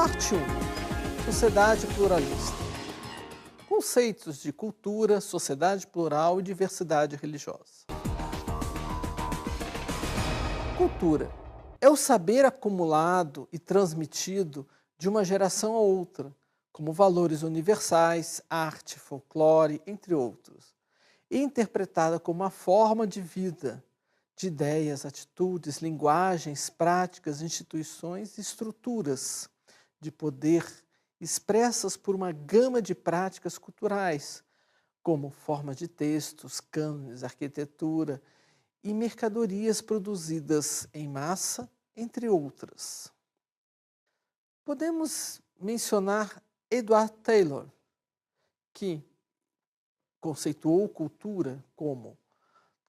Parte 1. Sociedade pluralista. Conceitos de cultura, sociedade plural e diversidade religiosa. Cultura é o saber acumulado e transmitido de uma geração a outra, como valores universais, arte, folclore, entre outros, e interpretada como uma forma de vida, de ideias, atitudes, linguagens, práticas, instituições e estruturas de poder expressas por uma gama de práticas culturais, como forma de textos, cânones, arquitetura e mercadorias produzidas em massa, entre outras. Podemos mencionar Edward Taylor, que conceituou cultura como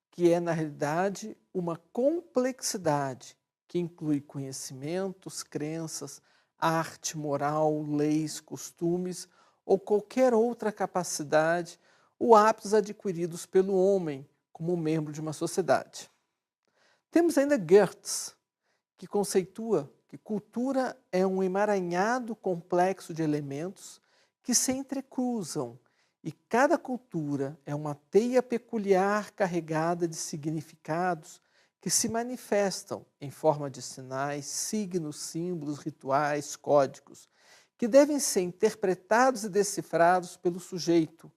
que é, na realidade, uma complexidade que inclui conhecimentos, crenças, arte, moral, leis, costumes ou qualquer outra capacidade ou hábitos adquiridos pelo homem como membro de uma sociedade. Temos ainda Goethe, que conceitua que cultura é um emaranhado complexo de elementos que se entrecruzam, e cada cultura é uma teia peculiar carregada de significados que se manifestam em forma de sinais, signos, símbolos, rituais, códigos, que devem ser interpretados e decifrados pelo sujeito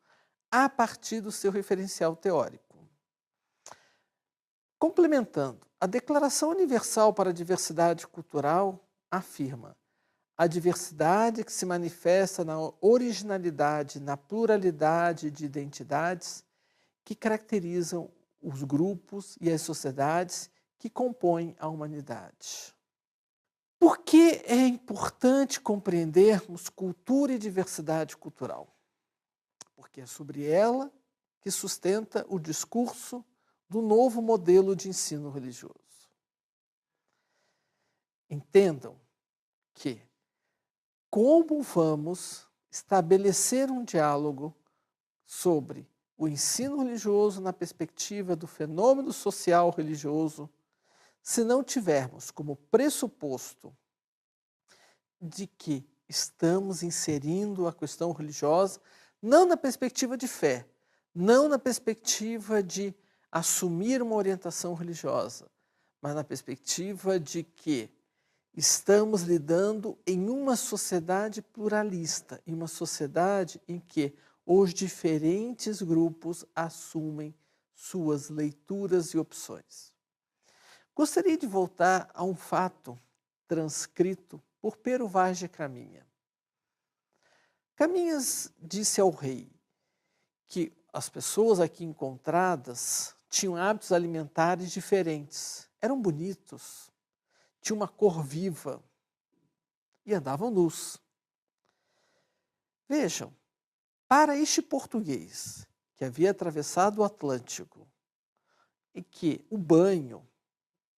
a partir do seu referencial teórico. Complementando, a Declaração Universal para a Diversidade Cultural afirma: a diversidade que se manifesta na originalidade, na pluralidade de identidades que caracterizam os grupos e as sociedades que compõem a humanidade. Por que é importante compreendermos cultura e diversidade cultural? Porque é sobre ela que sustenta o discurso do novo modelo de ensino religioso. Entendam que como vamos estabelecer um diálogo sobre o ensino religioso na perspectiva do fenômeno social religioso, se não tivermos como pressuposto de que estamos inserindo a questão religiosa não na perspectiva de fé, não na perspectiva de assumir uma orientação religiosa, mas na perspectiva de que estamos lidando em uma sociedade pluralista, em uma sociedade em que os diferentes grupos assumem suas leituras e opções. Gostaria de voltar a um fato transcrito por Pero Vaz de Caminha. Caminhas disse ao rei que as pessoas aqui encontradas tinham hábitos alimentares diferentes, eram bonitos, tinham uma cor viva e andavam nus. Vejam, para este português que havia atravessado o Atlântico e que o banho,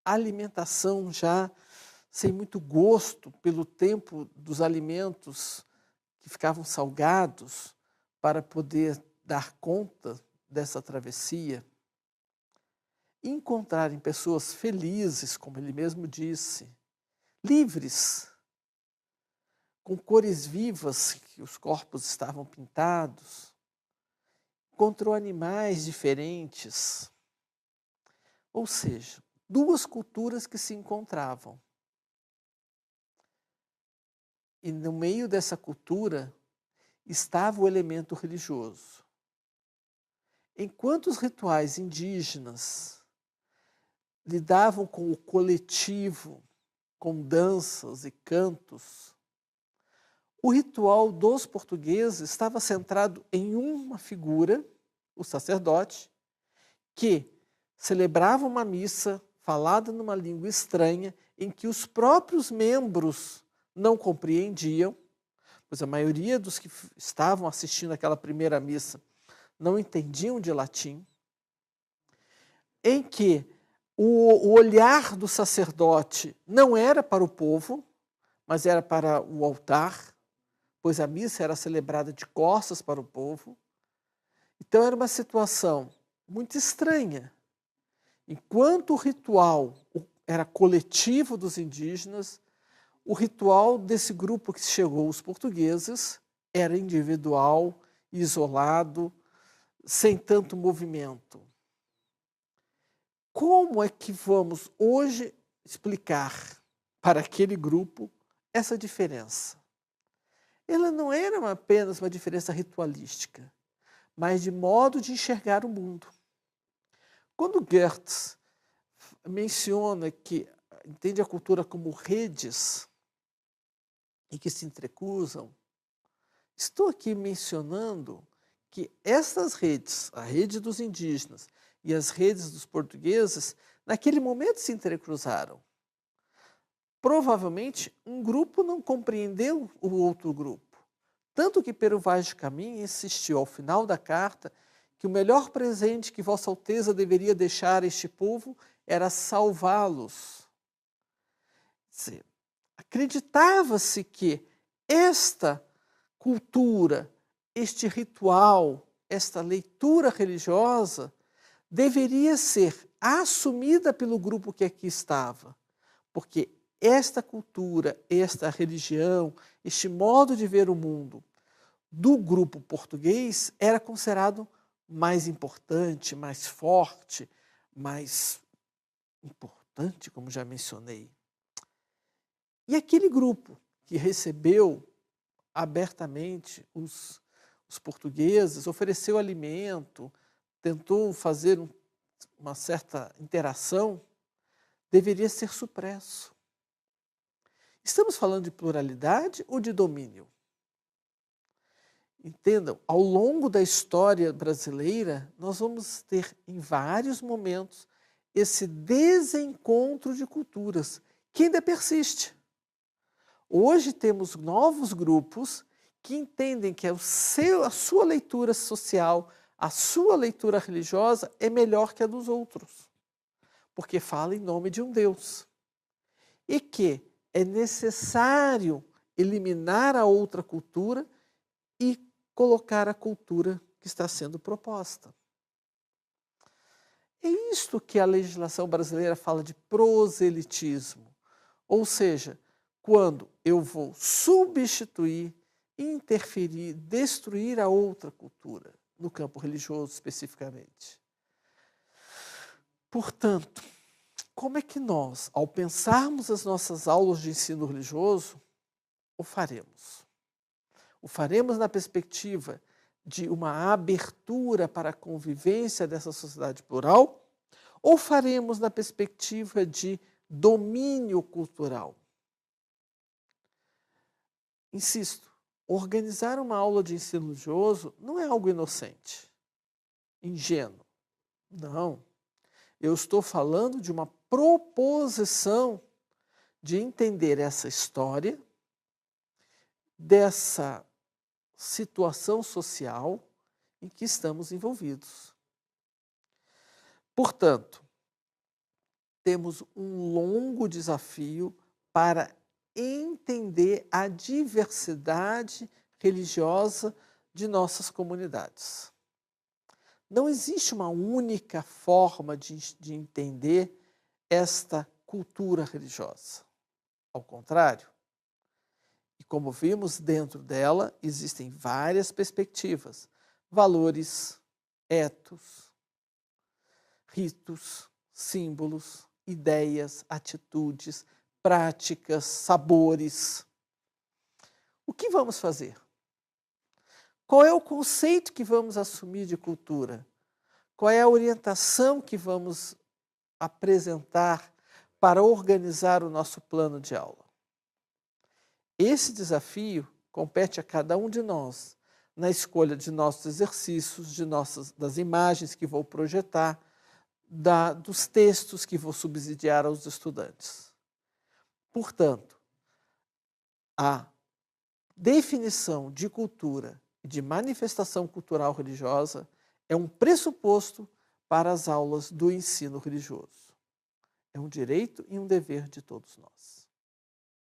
a alimentação já sem muito gosto pelo tempo dos alimentos que ficavam salgados para poder dar conta dessa travessia, encontrarem pessoas felizes, como ele mesmo disse, livres, com cores vivas, que os corpos estavam pintados, encontrou animais diferentes, ou seja, duas culturas que se encontravam. E no meio dessa cultura estava o elemento religioso. Enquanto os rituais indígenas lidavam com o coletivo, com danças e cantos, o ritual dos portugueses estava centrado em uma figura, o sacerdote, que celebrava uma missa falada numa língua estranha, em que os próprios membros não compreendiam, pois a maioria dos que estavam assistindo aquela primeira missa não entendiam de latim, em que o olhar do sacerdote não era para o povo, mas era para o altar, pois a missa era celebrada de costas para o povo. Então era uma situação muito estranha. Enquanto o ritual era coletivo dos indígenas, o ritual desse grupo que chegou, os portugueses, era individual, isolado, sem tanto movimento. Como é que vamos hoje explicar para aquele grupo essa diferença? Ela não era apenas uma diferença ritualística, mas de modo de enxergar o mundo. Quando Goethe menciona que entende a cultura como redes e que se entrecruzam, estou aqui mencionando que essas redes, a rede dos indígenas e as redes dos portugueses, naquele momento se entrecruzaram. Provavelmente, um grupo não compreendeu o outro grupo. Tanto que Pero Vaz de Caminha insistiu ao final da carta que o melhor presente que Vossa Alteza deveria deixar a este povo era salvá-los. Acreditava-se que esta cultura, este ritual, esta leitura religiosa deveria ser assumida pelo grupo que aqui estava, porque esta cultura, esta religião, este modo de ver o mundo do grupo português era considerado mais importante, mais forte, mais importante, como já mencionei. E aquele grupo que recebeu abertamente os portugueses, ofereceu alimento, tentou fazer uma certa interação, deveria ser supresso. Estamos falando de pluralidade ou de domínio? Entendam, ao longo da história brasileira, nós vamos ter em vários momentos esse desencontro de culturas que ainda persiste. Hoje temos novos grupos que entendem que a sua leitura social, a sua leitura religiosa é melhor que a dos outros, porque fala em nome de um Deus. E que é necessário eliminar a outra cultura e colocar a cultura que está sendo proposta. É isto que a legislação brasileira fala de proselitismo, ou seja, quando eu vou substituir, interferir, destruir a outra cultura, no campo religioso especificamente. Portanto, como é que nós, ao pensarmos as nossas aulas de ensino religioso, o faremos? O faremos na perspectiva de uma abertura para a convivência dessa sociedade plural? Ou faremos na perspectiva de domínio cultural? Insisto, organizar uma aula de ensino religioso não é algo inocente, ingênuo. Não. Eu estou falando de uma proposição de entender essa história, dessa situação social em que estamos envolvidos. Portanto, temos um longo desafio para entender a diversidade religiosa de nossas comunidades. Não existe uma única forma de entender esta cultura religiosa. Ao contrário, e como vimos, dentro dela existem várias perspectivas, valores, etos, ritos, símbolos, ideias, atitudes, práticas, sabores. O que vamos fazer? Qual é o conceito que vamos assumir de cultura? Qual é a orientação que vamos apresentar para organizar o nosso plano de aula? Esse desafio compete a cada um de nós, na escolha de nossos exercícios, das imagens que vou projetar, dos textos que vou subsidiar aos estudantes. Portanto, a definição de cultura e de manifestação cultural religiosa é um pressuposto para as aulas do ensino religioso. É um direito e um dever de todos nós.